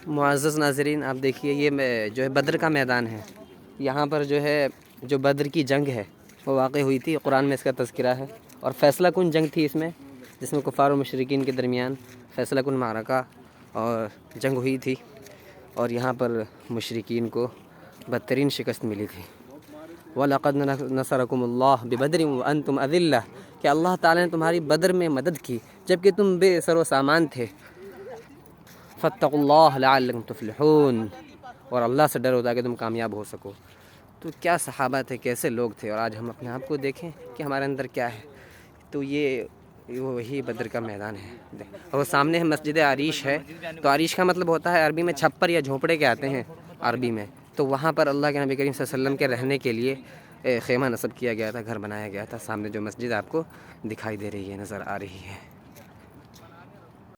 मुअज़्ज़ज़ नाज़रीन, आप देखिए ये जो है बद्र का मैदान है। यहाँ पर जो है जो बद्र की जंग है वो वाक़ई हुई थी, कुरान में इसका तज़किरा है। और फ़ैसला कुन जंग थी इसमें, जिसमें कुफ़ार और मुशरिकीन के दरमियान फ़ैसला कुन मारका और जंग हुई थी। और यहाँ पर मुशरिकीन को बदतरीन शिकस्त मिली थी। वलक़द नसरकुमुल्लाह बिबद्रिन व अंतुम अज़िल्ला, कि अल्लाह ताला ने तुम्हारी बद्र में मदद की जबकि तुम बेसर व सामान थे। फ़त्तक़ुल्लाह लअल्लकुम तुफ़्लिहून, और अल्लाह से डरो ताकि तुम कामयाब हो सको। तो क्या सहाबा थे, कैसे लोग थे, और आज हम अपने आप को देखें कि हमारे अंदर क्या है। तो ये वही बद्र का मैदान है। और वो सामने है मस्जिद आरीश है। तो आरीश का मतलब होता है अरबी में छप्पर या झोपड़े के आते हैं अरबी में। तो वहाँ पर अल्लाह के नबी करीम सल्लल्लाहु अलैहि वसल्लम के रहने के लिए ख़ेमा नस्ब किया गया था, घर बनाया गया था। सामने जो मस्जिद आपको दिखाई दे रही है, नज़र आ रही है।